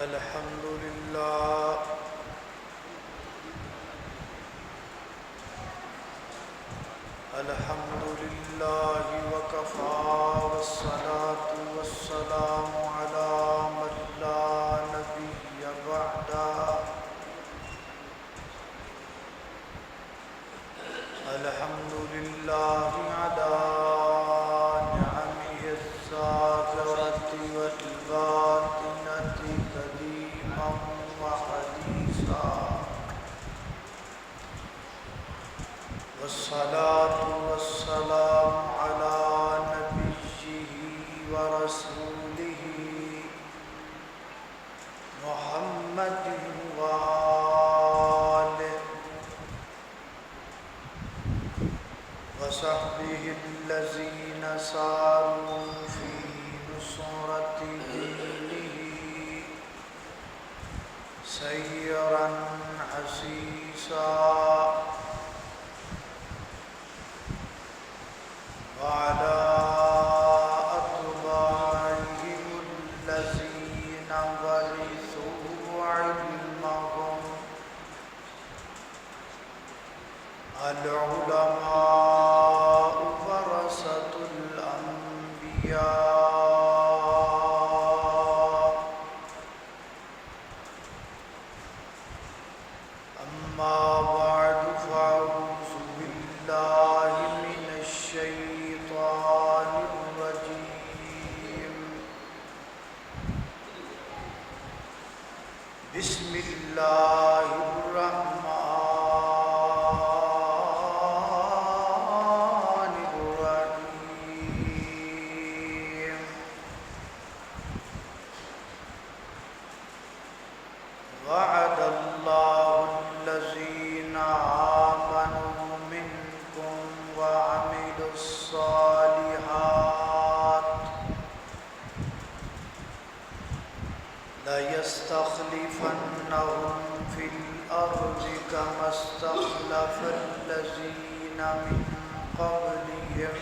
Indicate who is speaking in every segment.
Speaker 1: الحمد لله وكفى والصلاة والسلام على من لا نبي بعده الحمد لله على نعمه الظاهرة والباطنة قديما وحديثا والصلاة والسلام على نبيه ورسوله محمد وآله وصحبه الذين ساروا في نصرة دينه سيرا حسيسا وعلى أتباعهم الذين ورثوا علمهم العلماء ورثة الأنبياء أما بعد فأعوذ بالله من الشيطان الرجيم بسم الله الرحمن الرحيم وعد الله الذين آمنوا منكم وعملوا الصالحات ليستخلفنهم في الأرض كما استخلف الذين من قبلهم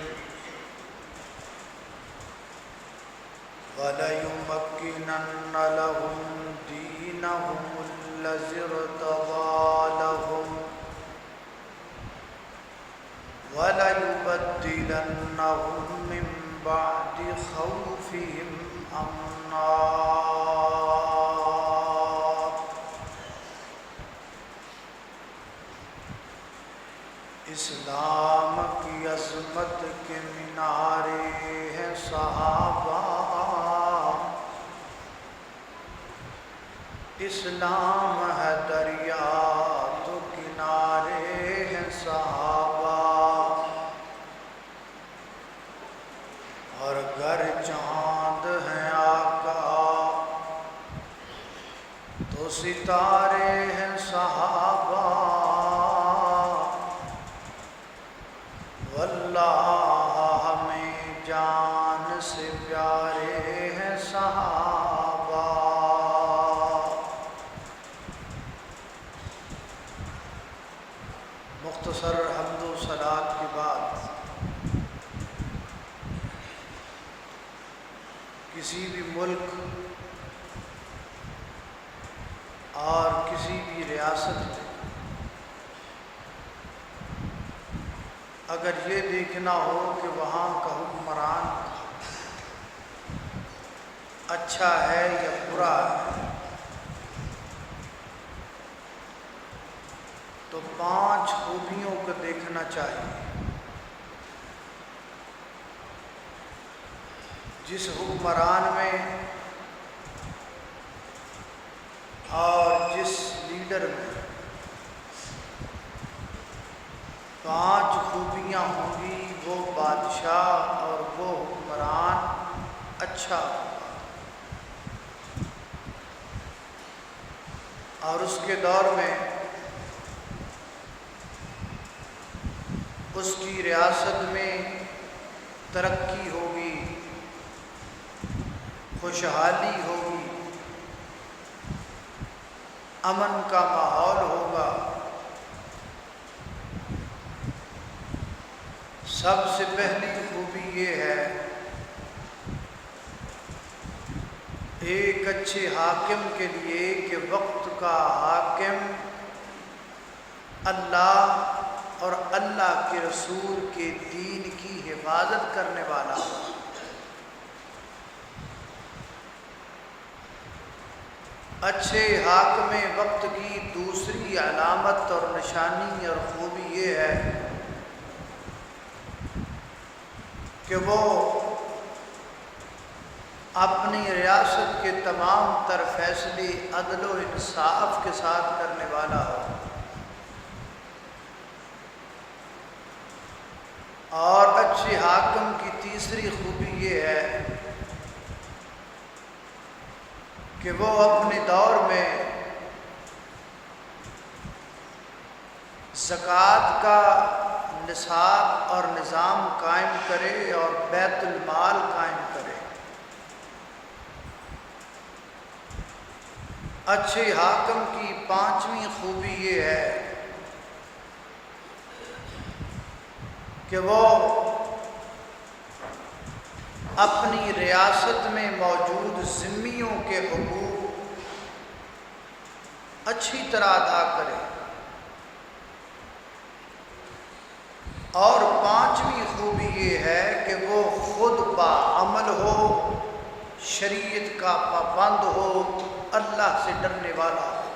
Speaker 1: وليمكنن لهم دينهم الذي ارتضى لهم وليبدلنهم من بعد خوفهم أمنا اسلام کی عظمت کے مینارے ہیں صحابہ اسلام ہے دریا تو کنارے ہیں صحابہ اور گر چاند ہیں آقا تو ستارے ہیں صحابہ واللہ ہمیں جان سے پیارے ہیں صحابہ مختصر حمد و صلات کے بعد کسی بھی ملک اور کسی بھی ریاست میں اگر یہ دیکھنا ہو کہ وہاں کا حکمران اچھا ہے یا برا ہے تو 5 خوبیوں کو دیکھنا چاہیے جس حکمران میں اور جس لیڈر میں 5 خوبیاں ہوں گی وہ بادشاہ اور وہ حکمران اچھا ہوگا اور اس کے دور میں اس کی ریاست میں ترقی ہوگی خوشحالی ہوگی امن کا ماحول ہوگا سب سے پہلی خوبی یہ ہے ایک اچھے حاکم کے لیے کہ وقت کا حاکم اللہ اور اللہ کے رسول کے دین کی حفاظت کرنے والا ہو۔ اچھے حاکم وقت کی دوسری علامت اور نشانی اور خوبی یہ ہے کہ وہ اپنی ریاست کے تمام تر فیصلے عدل و انصاف کے ساتھ کرنے والا ہو، اور اچھے حاکم کی تیسری خوبی یہ ہے کہ وہ اپنے دور میں زکوٰۃ کا نصاب اور نظام قائم کرے اور بیت المال قائم کرے۔ اچھے حاکم کی پانچویں خوبی یہ ہے کہ وہ اپنی ریاست میں موجود ذمیوں کے حقوق اچھی طرح ادا کرے، اور پانچویں خوبی یہ ہے کہ وہ خود باعمل ہو، شریعت کا پابند ہو، اللہ سے ڈرنے والا ہو۔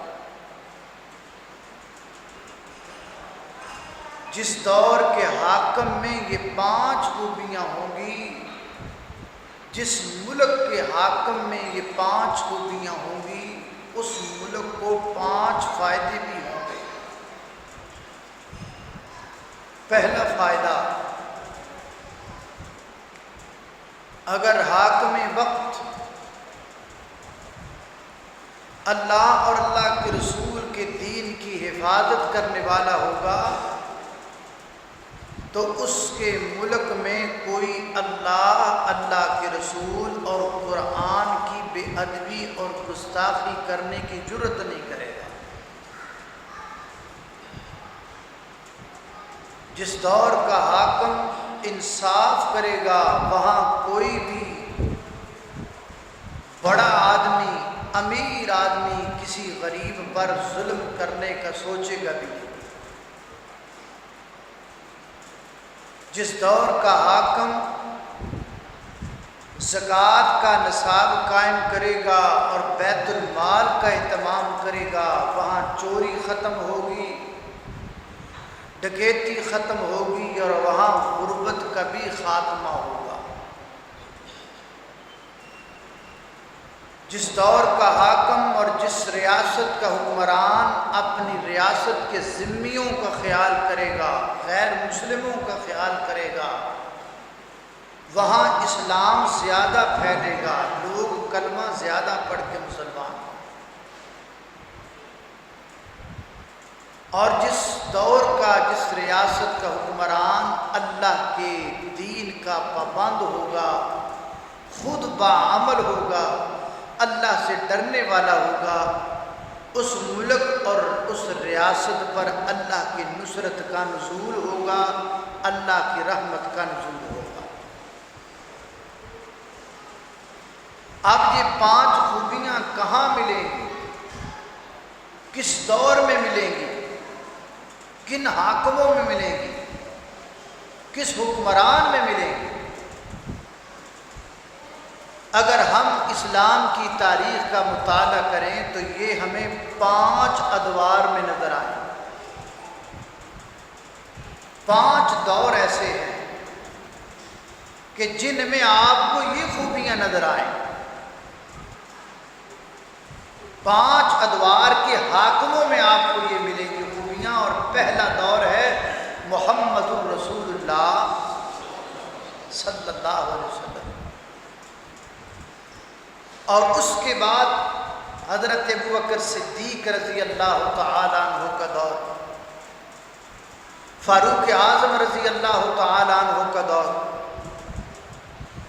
Speaker 1: جس دور کے حاکم میں یہ پانچ خوبیاں ہوں گی، جس ملک کے حاکم میں یہ پانچ خوبیاں ہوں گی، اس ملک کو پانچ فائدے بھی ہوں گے۔ پہلا فائدہ، اگر حاکم وقت اللہ اور اللہ کے رسول کے دین کی حفاظت کرنے والا ہوگا تو اس کے ملک میں کوئی اللہ، اللہ کے رسول اور قرآن کی بے ادبی اور گستاخی کرنے کی جرت نہیں کرے گا۔ جس دور کا حاکم انصاف کرے گا وہاں کوئی بھی بڑا آدمی، امیر آدمی کسی غریب پر ظلم کرنے کا سوچے گا بھی نہیں۔ جس دور کا حاکم زکوٰۃ کا نصاب قائم کرے گا اور بیت المال کا اہتمام کرے گا وہاں چوری ختم ہوگی، ڈکیتی ختم ہوگی، اور وہاں غربت کا بھی خاتمہ ہوگا۔ جس دور کا حاکم اور جس ریاست کا حکمران اپنی ریاست کے ذمیوں کا خیال کرے گا، غیر مسلموں کا خیال کرے گا، وہاں اسلام زیادہ پھیلے گا، لوگ کلمہ زیادہ پڑھ کے مسلمان ہوں۔ اور جس دور کا، جس ریاست کا حکمران اللہ کے دین کا پابند ہوگا، خود باعمل ہوگا، اللہ سے ڈرنے والا ہوگا، اس ملک اور اس ریاست پر اللہ کی نصرت کا نزول ہوگا، اللہ کی رحمت کا نزول ہوگا۔ اب یہ پانچ خوبیاں کہاں ملیں گی؟ کس دور میں ملیں گی؟ کن حاکموں میں ملیں گی؟ کس حکمران میں ملیں گی؟ اگر ہم اسلام کی تاریخ کا مطالعہ کریں تو یہ ہمیں 5 ادوار میں نظر آئیں۔ 5 دور ایسے ہیں کہ جن میں آپ کو یہ خوبیاں نظر آئیں۔ 5 ادوار کے حاکموں میں آپ کو یہ ملیں گی خوبیاں، اور پہلا دور ہے محمد الرسول اللہ صلی اللہ علیہ وسلم، اور اس کے بعد حضرت ابوبکر صدیق رضی اللہ تعالیٰ عنہ کا دور، فاروق اعظم رضی اللہ تعالیٰ عنہ کا دور،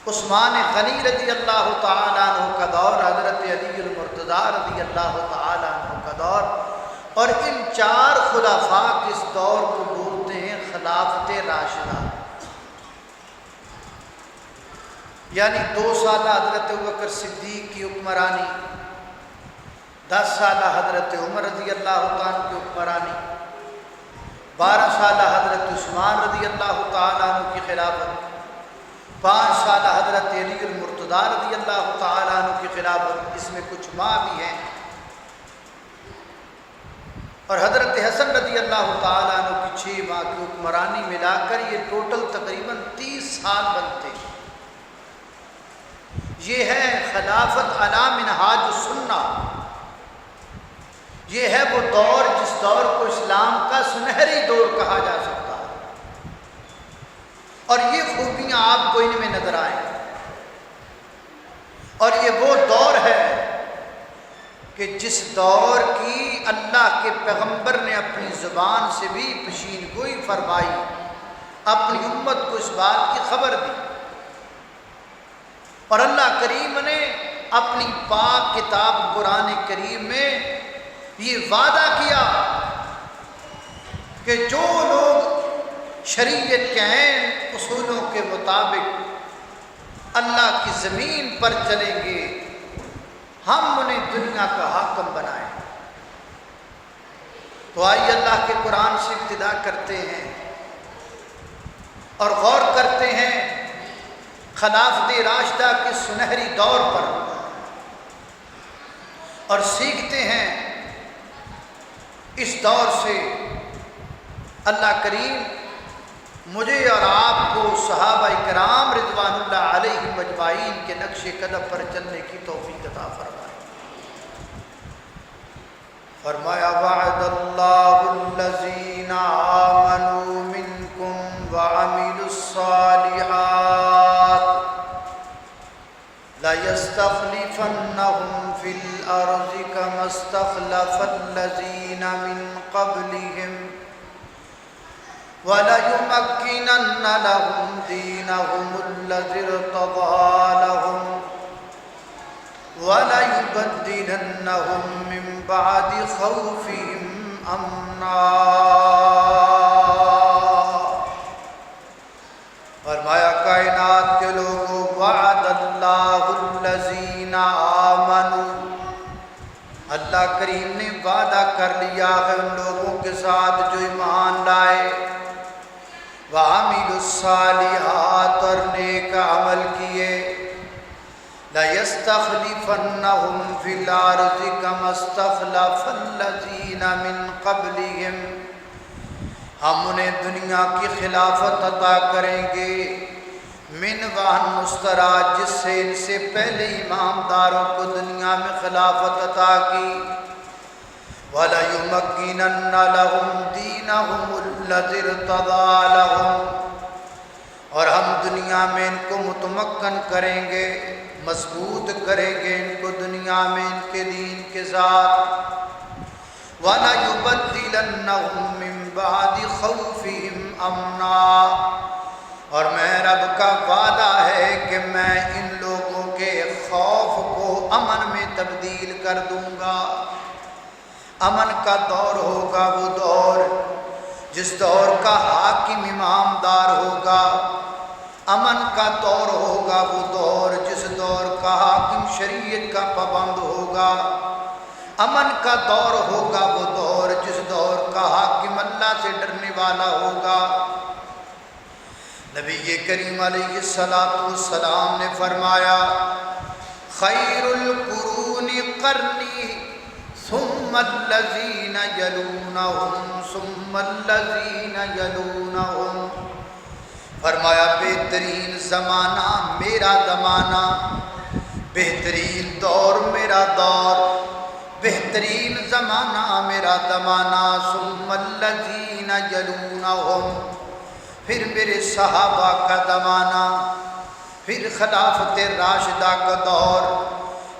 Speaker 1: عثمان غنی رضی اللہ تعالیٰ عنہ کا دور، حضرت علی المرتضیٰ رضی اللہ تعالیٰ عنہ کا دور، اور ان 4 خلفاء کے اس دور کو بولتے ہیں خلافت راشدہ۔ یعنی 2 سالہ حضرت ابوبکر صدیق کی حکمرانی، 10 سالہ حضرت عمر رضی اللہ تعالیٰ عنہ کی حکمرانی، 12 سالہ حضرت عثمان رضی اللہ تعالیٰ عنہ کی خلافت، 5 سالہ حضرت علی المرتضیٰ رضی اللہ تعالیٰ عنہ کی خلافت، اس میں کچھ ماہ بھی ہیں، اور حضرت حسن رضی اللہ تعالیٰ عنہ کی 6 ماہ کی حکمرانی ملا کر یہ ٹوٹل تقریباً 30 سال بنتے ہیں۔ یہ ہے خلافت علی منہاج السنہ، یہ ہے وہ دور جس دور کو اسلام کا سنہری دور کہا جا سکتا ہے، اور یہ خوبیاں آپ کو ان میں نظر آئیں، اور یہ وہ دور ہے کہ جس دور کی اللہ کے پیغمبر نے اپنی زبان سے بھی پیشین گوئی فرمائی، اپنی امت کو اس بات کی خبر دی، اور اللہ کریم نے اپنی پاک کتاب قرآن کریم میں یہ وعدہ کیا کہ جو لوگ شریعت کے عین اصولوں کے مطابق اللہ کی زمین پر چلیں گے ہم انہیں دنیا کا حاکم بنائیں۔ تو آئیے اللہ کے قرآن سے ابتدا کرتے ہیں اور غور کرتے ہیں خلافت راشدہ کے سنہری دور پر، اور سیکھتے ہیں اس دور سے اللہ کریم مجھے اور آپ کو صحابہ کرام رضوان اللہ علیہم اجمعین کے نقش قدم پر چلنے کی توفیق عطا فرمائے۔ فرمایا وعد اللہ الذین آمنوا منکم وعملوا الصالحات لَيَسْتَخْلِفَنَّهُمْ فِي الْأَرْضِ كَمَا اسْتَخْلَفَ الَّذِينَ مِنْ قَبْلِهِمْ وَلَيُمَكِّنَنَّ لَهُمْ دِينَهُمُ الَّذِي ارْتَضَىٰ لَهُمْ وَلَيُبَدِّلَنَّهُمْ مِنْ بَعْدِ خَوْفِهِمْ أَمْنًا۔ فرمایا کائنات کے لوگوں وعد اللہ الذین آمنوا، اللہ کریم نے وعدہ کر لیا ہے ان لوگوں کے ساتھ جو ایمان لائے، وعملوا الصالحات اور نیک عمل کیے، لَيَسْتَخْلِفَنَّهُمْ فِي الْأَرْضِ كَمَا اسْتَخْلَفَ الَّذِينَ مِنْ قَبْلِهِمْ، ہم انہیں دنیا کی خلافت عطا کریں گے، من وہن مسترا جس سے ان سے پہلے امامداروں کو دنیا میں خلافت عطا کی، وَلَيُمَكِّنَنَّ لَهُمْ دِينَهُمُ الَّذِي ارْتَضَىٰ لَهُمْ، اور ہم دنیا میں ان کو متمکن کریں گے، مضبوط کریں گے ان کو دنیا میں ان کے دین کے ساتھ، وَلَيُبَدِّلَنَّهُمْ مِنْ بَعْدِ خَوْفِهِمْ أَمْنًا، اور میں رب کا وعدہ ہے کہ میں ان لوگوں کے خوف کو امن میں تبدیل کر دوں گا۔ امن کا دور ہوگا وہ دور جس دور کا حاکم امامدار ہوگا، امن کا دور ہوگا وہ دور جس دور کا حاکم شریعت کا پابند ہوگا، امن کا دور ہوگا وہ دور جس دور کا حاکم اللہ سے ڈرنے والا ہوگا۔ نبی کریم علیہ السلام نے فرمایا خیر القرون قرنی ثم الذین یلونہم ثم الذین یلونہم، فرمایا بہترین زمانہ میرا زمانہ، بہترین دور میرا دور، بہترین زمانہ میرا زمانہ، ثم الذین یلونہم، پھر میرے صحابہ کا زمانہ، پھر خلافت راشدہ کا دور،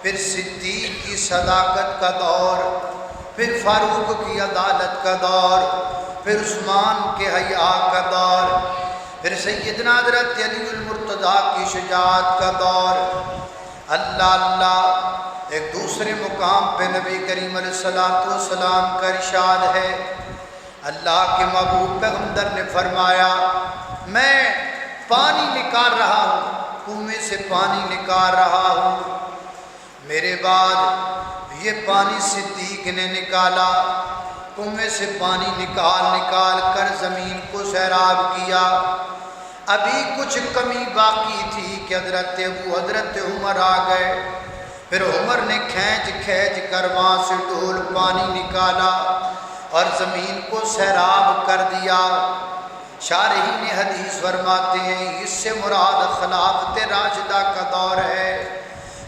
Speaker 1: پھر صدیق کی صداقت کا دور، پھر فاروق کی عدالت کا دور، پھر عثمان کے حیا کا دور، پھر سیدنا حضرت علی المرتضیٰ کی شجاعت کا دور۔ اللہ اللہ ایک دوسرے مقام پہ نبی کریم علیہ السلام کا ارشاد ہے، اللہ کے محبوب پیغمبر نے فرمایا میں پانی نکال رہا ہوں، کنویں سے پانی نکال رہا ہوں، میرے بعد یہ پانی صدیق نے نکالا، کنویں سے پانی نکال کر زمین کو سیراب کیا۔ ابھی کچھ کمی باقی تھی کہ حضرت عمر آ گئے، پھر عمر نے کھینچ کر وہاں سے ڈول پانی نکالا اور زمین کو سیراب کر دیا۔ شارحین حدیث فرماتے ہیں اس سے مراد خلافت راشدہ کا دور ہے،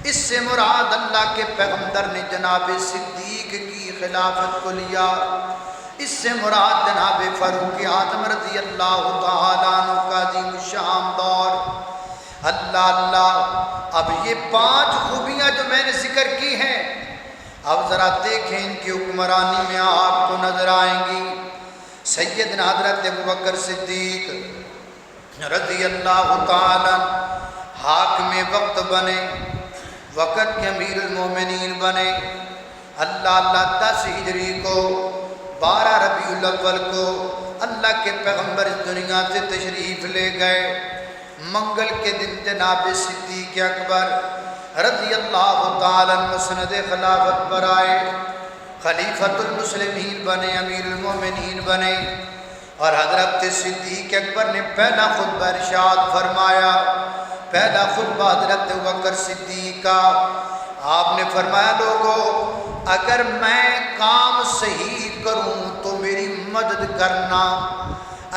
Speaker 1: اس سے مراد اللہ کے پیغمبر نے جناب صدیق کی خلافت کو لیا، اس سے مراد جناب فاروق اعظم رضی اللہ تعالیٰ عنہ کا عظیم الشان دور۔ اللہ اب یہ 5 خوبیاں جو میں نے ذکر کی ہیں، اب ذرا دیکھیں ان کی حکمرانی میں آپ کو نظر آئیں گی۔ سیدنا حضرت ابوبکر صدیق رضی اللہ تعالیٰ حاکم وقت بنے، وقت کے امیر المومنین بنے۔ اللہ 10 ہجری کو 12 ربیع الاول کو اللہ کے پیغمبر اس دنیا سے تشریف لے گئے۔ منگل کے دن جناب صدیق اکبر رضی اللہ تعالیٰ مسند خلافت پر آئے، خلیفۃ المسلمین بنے، امیر المومنین بنے، اور حضرت صدیق اکبر نے پہلا خطبہ ارشاد فرمایا، پہلا خطبہ حضرت ابوبکر صدیق کا۔ آپ نے فرمایا لوگو اگر میں کام صحیح کروں تو میری مدد کرنا،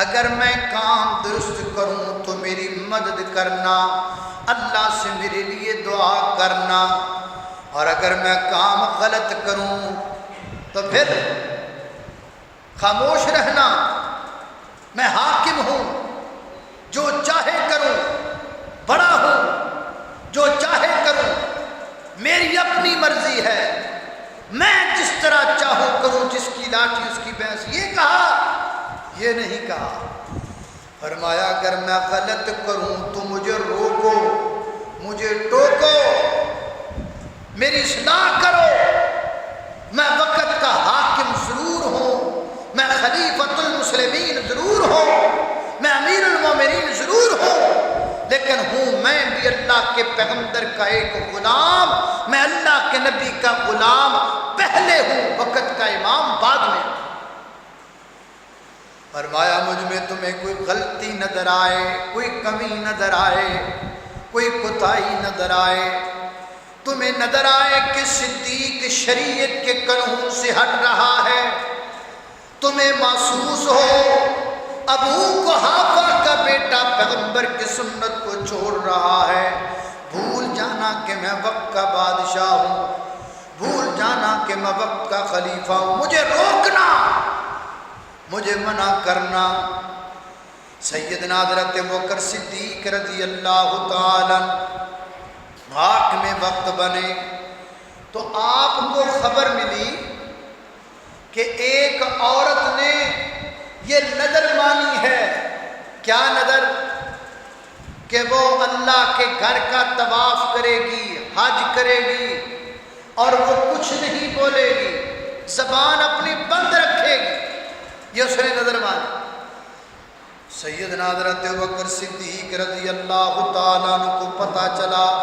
Speaker 1: اگر میں کام درست کروں تو میری مدد کرنا، اللہ سے میرے لیے دعا کرنا، اور اگر میں کام غلط کروں تو پھر خاموش رہنا۔ میں حاکم ہوں، جو چاہے کروں، بڑا ہوں، جو چاہے کروں، میری اپنی مرضی ہے، میں جس طرح چاہوں کروں، جس کی لاٹھی اس کی بھینس۔ یہ کہا، یہ نہیں کہا۔ فرمایا اگر میں غلط کروں تو مجھے روکو، مجھے ٹوکو، میری اصلاح کرو۔ میں وقت کا حاکم ضرور ہوں، میں خلیفۃ المسلمین ضرور ہوں، میں امیر المومنین ضرور ہوں، لیکن ہوں میں بھی اللہ کے پیغمبر کا ایک غلام، میں اللہ کے نبی کا غلام پہلے ہوں، وقت کا امام بعد میں۔ فرمایا مجھ میں تمہیں کوئی غلطی نظر آئے، کوئی کمی نظر آئے، کوئی کوتاہی نظر آئے، تمہیں نظر آئے کہ صدیق شریعت کے قانون سے ہٹ رہا ہے، تمہیں محسوس ہو ابو قحافہ کا بیٹا پیغمبر کی سنت کو چھوڑ رہا ہے، بھول جانا کہ میں وقت کا بادشاہ ہوں، بھول جانا کہ میں وقت کا خلیفہ ہوں، مجھے روکنا، مجھے منع کرنا۔ سیدنا حضرت ابوبکر صدیق رضی اللہ تعالیٰ حاکم وقت بنے تو آپ کو خبر ملی کہ ایک عورت نے یہ نظر مانی ہے۔ کیا نظر؟ کہ وہ اللہ کے گھر کا طواف کرے گی، حج کرے گی، اور وہ کچھ نہیں بولے گی، زبان اپنی بند رکھے گی، یہ اس نے نظر مانی۔ سیدنا حضرت ابوبکر صدیق رضی اللہ تعالیٰ عنہ کو پتہ چلا